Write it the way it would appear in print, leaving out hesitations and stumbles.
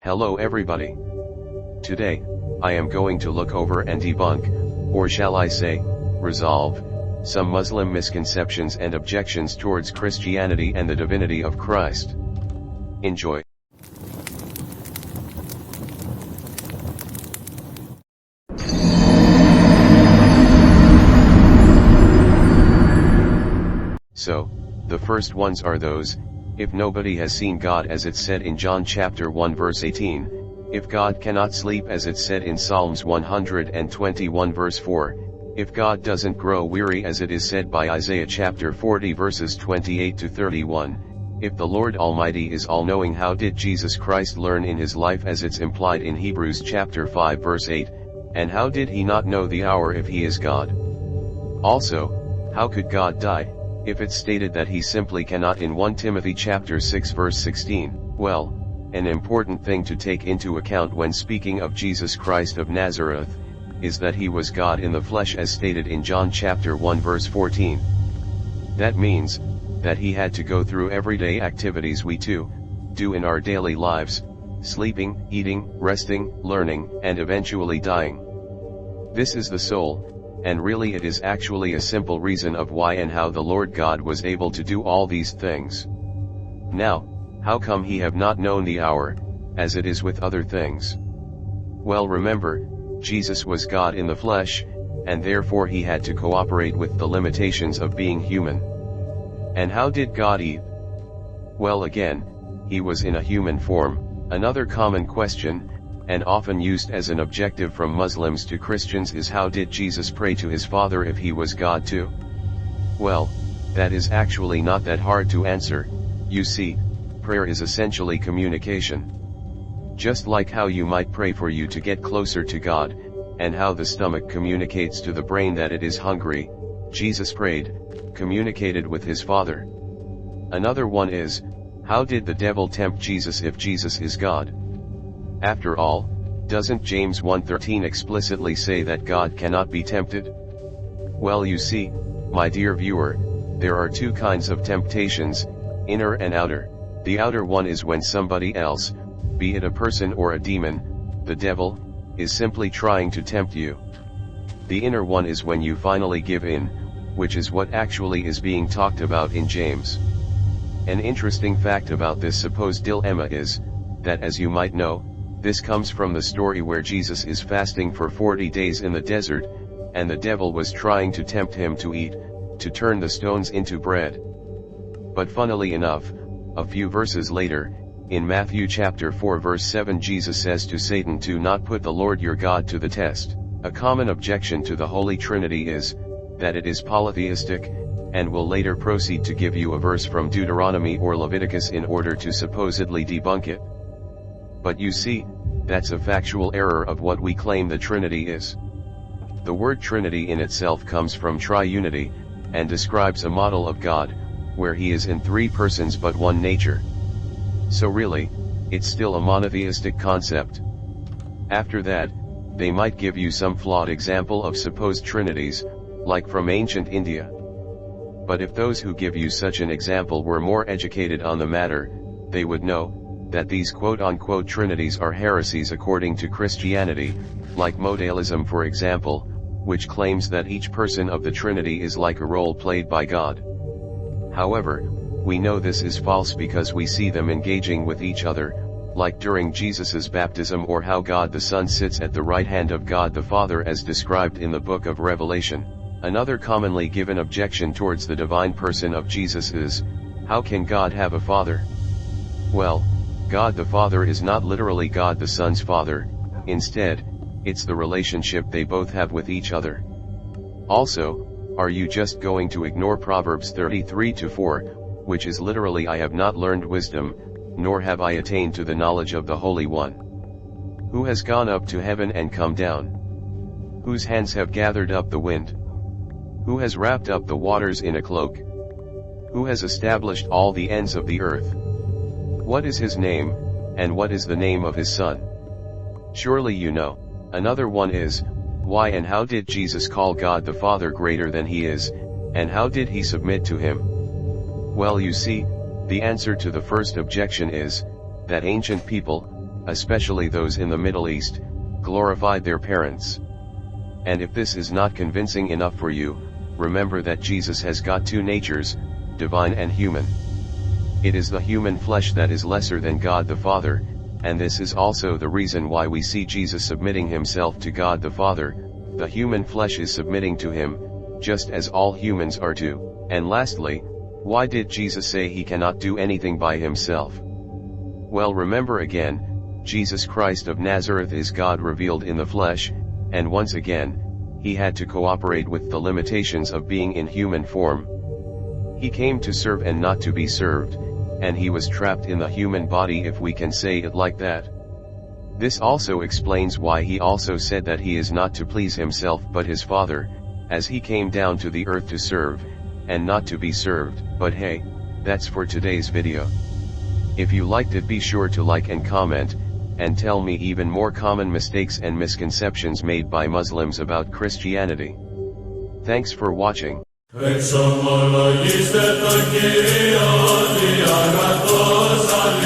Hello everybody. Today, I am going to look over and debunk, or shall I say, resolve, some Muslim misconceptions and objections towards Christianity and the divinity of Christ. Enjoy. So, the first ones are those: if nobody has seen God as it said in John chapter 1 verse 18, if God cannot sleep as it said in Psalms 121 verse 4, if God doesn't grow weary as it is said by Isaiah chapter 40 verses 28 to 31, if the Lord Almighty is all-knowing, how did Jesus Christ learn in his life as it's implied in Hebrews chapter 5 verse 8, and how did he not know the hour if he is God? Also, how could God die, if it's stated that he simply cannot in 1 Timothy chapter 6 verse 16, well, an important thing to take into account when speaking of Jesus Christ of Nazareth, is that he was God in the flesh as stated in John chapter 1 verse 14. That means, that he had to go through everyday activities we too do in our daily lives, sleeping, eating, resting, learning, and eventually dying. This is the soul. And really it is actually a simple reason of why and how the Lord God was able to do all these things. Now, how come he have not known the hour, as it is with other things? Well, remember, Jesus was God in the flesh, and therefore he had to cooperate with the limitations of being human. And how did God eat? Well, again, he was in a human form. Another common question, and often used as an objective from Muslims to Christians, is how did Jesus pray to his Father if he was God too? Well, that is actually not that hard to answer. You see, prayer is essentially communication. Just like how you might pray for you to get closer to God, and how the stomach communicates to the brain that it is hungry, Jesus prayed, communicated with his Father. Another one is, how did the devil tempt Jesus if Jesus is God? After all, doesn't James 1:13 explicitly say that God cannot be tempted? Well, you see, my dear viewer, there are two kinds of temptations, inner and outer. The outer one is when somebody else, be it a person or a demon, the devil, is simply trying to tempt you. The inner one is when you finally give in, which is what actually is being talked about in James. An interesting fact about this supposed dilemma is, that as you might know, this comes from the story where Jesus is fasting for 40 days in the desert, and the devil was trying to tempt him to eat, to turn the stones into bread. But funnily enough, a few verses later, in Matthew chapter 4 verse 7, Jesus says to Satan to not put the Lord your God to the test. A common objection to the Holy Trinity is, that it is polytheistic, and will later proceed to give you a verse from Deuteronomy or Leviticus in order to supposedly debunk it. But you see, that's a factual error of what we claim the Trinity is. The word Trinity in itself comes from triunity, and describes a model of God, where he is in three persons but one nature. So really, it's still a monotheistic concept. After that, they might give you some flawed example of supposed trinities, like from ancient India. But if those who give you such an example were more educated on the matter, they would know that these quote-unquote trinities are heresies according to Christianity, like modalism for example, which claims that each person of the Trinity is like a role played by God. However, we know this is false because we see them engaging with each other, like during Jesus's baptism, or how God the Son sits at the right hand of God the Father as described in the book of Revelation. Another commonly given objection towards the divine person of Jesus is, how can God have a father? Well, God the Father is not literally God the Son's father. Instead, it's the relationship they both have with each other. Also, are you just going to ignore Proverbs 33:4, which is literally, I have not learned wisdom, nor have I attained to the knowledge of the Holy One? Who has gone up to heaven and come down? Whose hands have gathered up the wind? Who has wrapped up the waters in a cloak? Who has established all the ends of the earth? What is his name, and what is the name of his son? Surely you know. Another one is, why and how did Jesus call God the Father greater than he is, and how did he submit to him? Well, you see, the answer to the first objection is, that ancient people, especially those in the Middle East, glorified their parents. And if this is not convincing enough for you, remember that Jesus has got two natures, divine and human. It is the human flesh that is lesser than God the Father, and this is also the reason why we see Jesus submitting himself to God the Father. The human flesh is submitting to him, just as all humans are to. And lastly, why did Jesus say he cannot do anything by himself? Well, remember again, Jesus Christ of Nazareth is God revealed in the flesh, and once again, he had to cooperate with the limitations of being in human form. He came to serve and not to be served, and he was trapped in the human body, if we can say it like that. This also explains why he also said that he is not to please himself but his Father, as he came down to the earth to serve, and not to be served. But hey, that's for today's video. If you liked it, be sure to like and comment, and tell me even more common mistakes and misconceptions made by Muslims about Christianity. Thanks for watching. Examala este takia di agatos